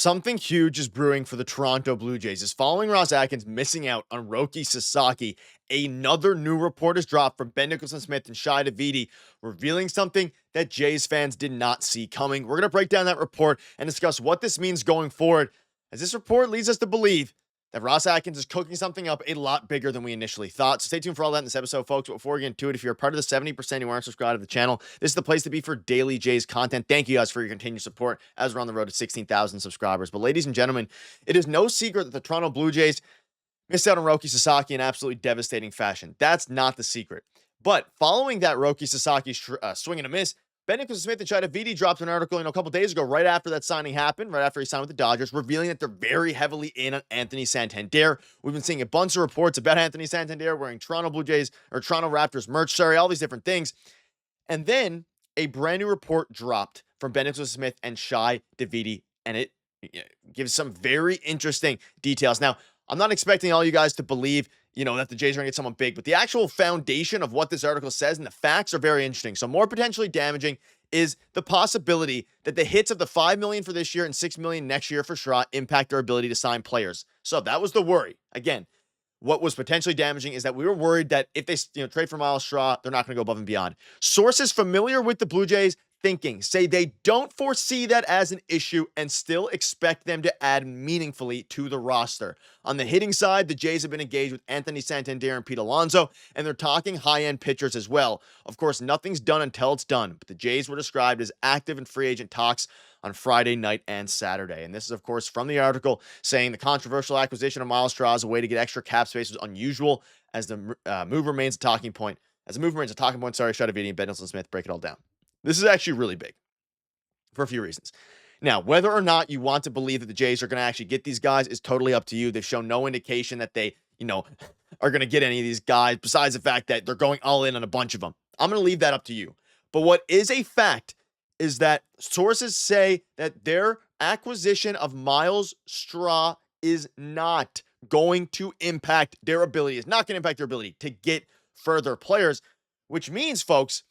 Something huge is brewing for the Toronto Blue Jays. Is following Ross Atkins missing out on Roki Sasaki, another new report is dropped from Ben Nicholson-Smith and Shi Davidi, revealing something that Jays fans did not see coming. We're going to break down that report and discuss what this means going forward, as this report leads us to believe that Ross Atkins is cooking something up a lot bigger than we initially thought. So stay tuned for all that in this episode, folks. But before we get into it, if you're a part of the 70% who aren't subscribed to the channel, this is the place to be for daily Jays content. Thank you guys for your continued support as we're on the road to 16,000 subscribers. But ladies and gentlemen, it is no secret that the Toronto Blue Jays missed out on Roki Sasaki in absolutely devastating fashion. That's not the secret. But following that Roki Sasaki swing and a miss, Ben Nicholson-Smith and Shi Davidi dropped an article, a couple days ago, right after that signing happened, right after he signed with the Dodgers, revealing that they're very heavily in on Anthony Santander. We've been seeing a bunch of reports about Anthony Santander wearing Toronto Raptors merch, all these different things. And then a brand new report dropped from Ben Nicholson-Smith and Shi Davidi, and it gives some very interesting details. Now, I'm not expecting all you guys to believe that the Jays are going to get someone big, but the actual foundation of what this article says and the facts are very interesting. So more potentially damaging is the possibility that the hits of the $5 million for this year and $6 million next year for Schra impact their ability to sign players. So that was the worry. Again, what was potentially damaging is that we were worried that if they trade for Miles Straw, they're not going to go above and beyond. Sources familiar with the Blue Jays thinking say they don't foresee that as an issue and still expect them to add meaningfully to the roster. On the hitting side, the Jays have been engaged with Anthony Santander and Pete Alonso, and they're talking high-end pitchers as well. Of course, nothing's done until it's done, but the Jays were described as active in free agent talks on Friday night and Saturday. And this is, of course, from the article saying the controversial acquisition of Miles Straw as a way to get extra cap space was unusual as the move remains a talking point. Shi Davidi and Ben Nicholson-Smith break it all down. This is actually really big for a few reasons. Now, whether or not you want to believe that the Jays are going to actually get these guys is totally up to you. They've shown no indication that they, are going to get any of these guys besides the fact that they're going all in on a bunch of them. I'm going to leave that up to you. But what is a fact is that sources say that their acquisition of Miles Straw is not going to impact their ability. It's not going to impact their ability to get further players, which means, folks,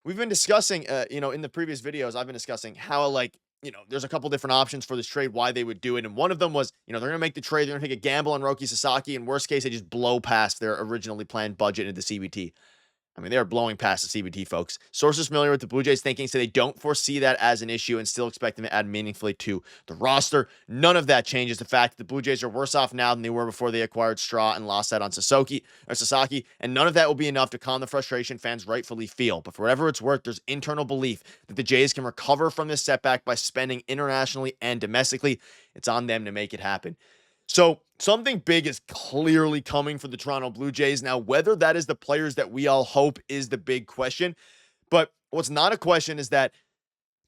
we've been discussing, in the previous videos, I've been discussing how, there's a couple different options for this trade, why they would do it. And one of them was, they're going to make the trade. They're going to take a gamble on Roki Sasaki. In worst case, they just blow past their originally planned budget into the CBT. I mean, they are blowing past the CBT, folks. Sources familiar with the Blue Jays thinking say they don't foresee that as an issue and still expect them to add meaningfully to the roster. None of that changes the fact that the Blue Jays are worse off now than they were before they acquired Straw and lost that on Sasaki, and none of that will be enough to calm the frustration fans rightfully feel. But for whatever it's worth, there's internal belief that the Jays can recover from this setback by spending internationally and domestically. It's on them to make it happen. So something big is clearly coming for the Toronto Blue Jays. Now, whether that is the players that we all hope is the big question. But what's not a question is that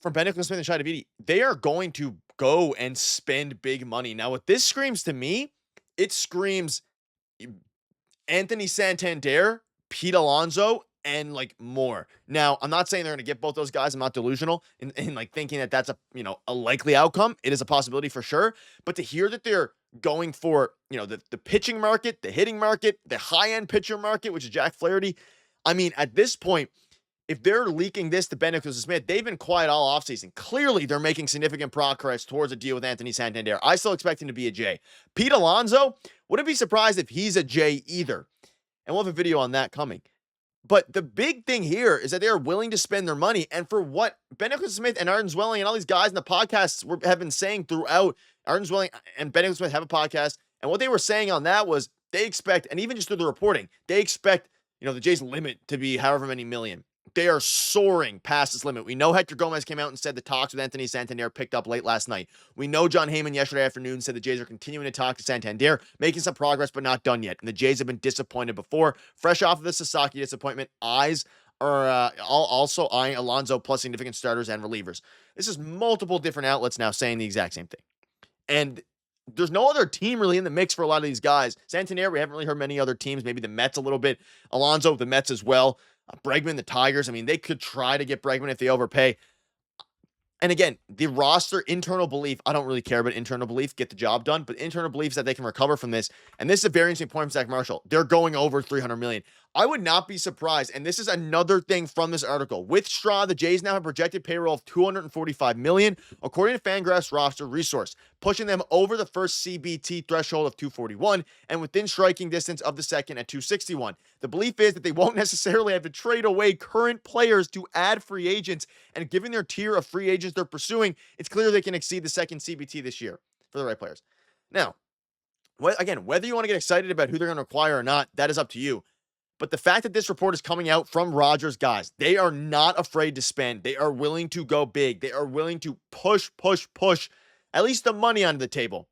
from Ben Nicholson-Smith and Shi Davidi, they are going to go and spend big money. Now, what this screams to me, it screams Anthony Santander, Pete Alonso, and more. Now, I'm not saying they're going to get both those guys. I'm not delusional in thinking that that's a likely outcome. It is a possibility for sure. But to hear that they're going for, the pitching market, the hitting market, the high-end pitcher market, which is Jack Flaherty. I mean, at this point, if they're leaking this to Ben Nicholson-Smith, they've been quiet all offseason. Clearly, they're making significant progress towards a deal with Anthony Santander. I still expect him to be a J. Pete Alonso, wouldn't be surprised if he's a J either. And we'll have a video on that coming. But the big thing here is that they are willing to spend their money. And for what Ben Nicholson-Smith and Arden Zwelling and all these guys in the podcasts have been saying throughout, Arden Zwelling and Ben Nicholson-Smith have a podcast. And what they were saying on that was they expect, and even just through the reporting, they expect, the Jays limit to be however many million. They are soaring past this limit. We know Hector Gomez came out and said the talks with Anthony Santander picked up late last night. We know John Heyman yesterday afternoon said the Jays are continuing to talk to Santander, making some progress, but not done yet. And the Jays have been disappointed before. Fresh off of the Sasaki disappointment, eyes are also eyeing Alonso plus significant starters and relievers. This is multiple different outlets now saying the exact same thing. And there's no other team really in the mix for a lot of these guys. Santander, we haven't really heard many other teams, maybe the Mets a little bit. Alonso, the Mets as well. Bregman, the Tigers. I mean, they could try to get Bregman if they overpay. And again, the roster internal belief, I don't really care about internal belief, get the job done, but internal belief is that they can recover from this. And this is a very interesting point from Zach Marshall. They're going over $300 million. I would not be surprised, and this is another thing from this article. With Straw, the Jays now have projected payroll of $245 million, according to Fangraphs roster resource, pushing them over the first CBT threshold of 241 and within striking distance of the second at 261. The belief is that they won't necessarily have to trade away current players to add free agents, and given their tier of free agents they're pursuing, it's clear they can exceed the second CBT this year for the right players. Now, again, whether you want to get excited about who they're going to acquire or not, that is up to you. But the fact that this report is coming out from Rogers guys, they are not afraid to spend. They are willing to go big. They are willing to push at least the money onto the table.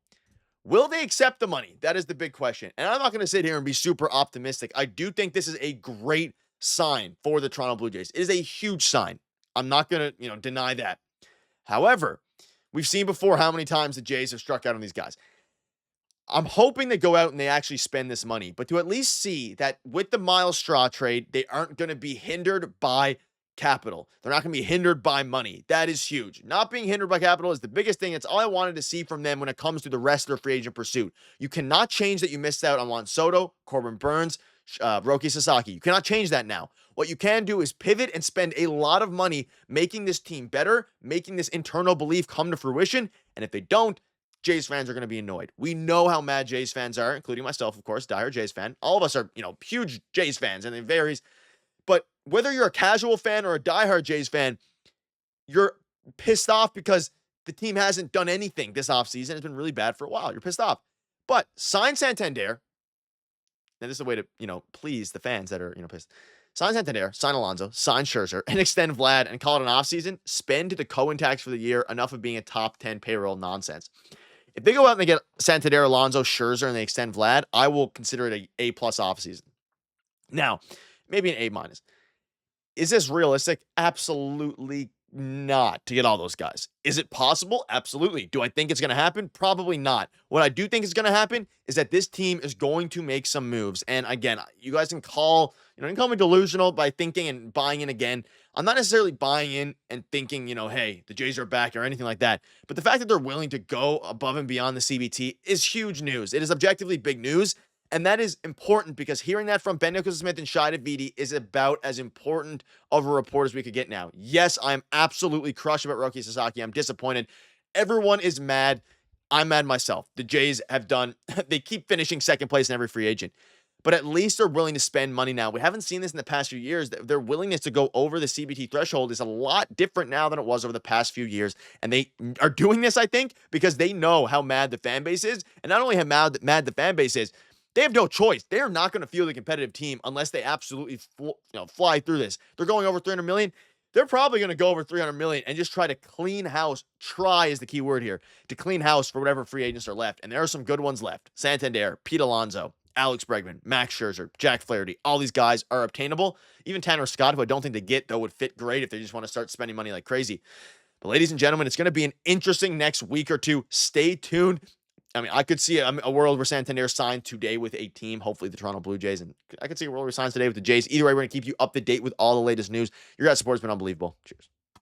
Will they accept the money? That is the big question. And I'm not going to sit here and be super optimistic. I do think this is a great sign for the Toronto Blue Jays. It is a huge sign. I'm not going to, deny that. However, we've seen before how many times the Jays have struck out on these guys. I'm hoping they go out and they actually spend this money, but to at least see that with the Miles Straw trade, they aren't going to be hindered by capital. They're not going to be hindered by money. That is huge. Not being hindered by capital is the biggest thing. It's all I wanted to see from them when it comes to the rest of their free agent pursuit. You cannot change that you missed out on Juan Soto, Corbin Burns, Roki Sasaki. You cannot change that now. What you can do is pivot and spend a lot of money making this team better, making this internal belief come to fruition, and if they don't, Jays fans are going to be annoyed. We know how mad Jays fans are, including myself, of course, diehard Jays fan. All of us are, huge Jays fans, and it varies. But whether you're a casual fan or a diehard Jays fan, you're pissed off because the team hasn't done anything this offseason. It's been really bad for a while. You're pissed off. But sign Santander. And this is a way to, please the fans that are, pissed. Sign Santander, sign Alonso, sign Scherzer, and extend Vlad and call it an offseason. Spend to the Cohen tax for the year, enough of being a top 10 payroll nonsense. If they go out and they get Santander, Alonso, Scherzer, and they extend Vlad, I will consider it a A+ offseason. Now, maybe an A-. Is this realistic? Absolutely not, to get all those guys. Is it possible? Absolutely. Do I think it's going to happen? Probably not. What I do think is going to happen is that this team is going to make some moves. And again, you guys can call me delusional by thinking and buying in again. I'm not necessarily buying in and thinking, hey, the Jays are back or anything like that. But the fact that they're willing to go above and beyond the CBT is huge news. It is objectively big news. And that is important because hearing that from Ben Nicholson-Smith and Schneider is about as important of a report as we could get now. Yes, I'm absolutely crushed about Roki Sasaki. I'm disappointed. Everyone is mad. I'm mad myself. The Jays have they keep finishing second place in every free agent. But at least they're willing to spend money now. We haven't seen this in the past few years. Their willingness to go over the CBT threshold is a lot different now than it was over the past few years. And they are doing this, I think, because they know how mad the fan base is. And not only how mad the fan base is, they have no choice. They are not going to field a competitive team unless they absolutely fly through this. They're going over 300 million. They're probably going to go over 300 million and just try to clean house. Try is the key word here, to clean house for whatever free agents are left. And there are some good ones left. Santander, Pete Alonso, Alex Bregman, Max Scherzer, Jack Flaherty. All these guys are obtainable. Even Tanner Scott, who I don't think they get, though, would fit great if they just want to start spending money like crazy. But ladies and gentlemen, it's going to be an interesting next week or two. Stay tuned. I could see a world where Santander signed today with a team, hopefully the Toronto Blue Jays, and I could see a world where he signs today with the Jays. Either way, we're going to keep you up to date with all the latest news. Your guys' support has been unbelievable. Cheers.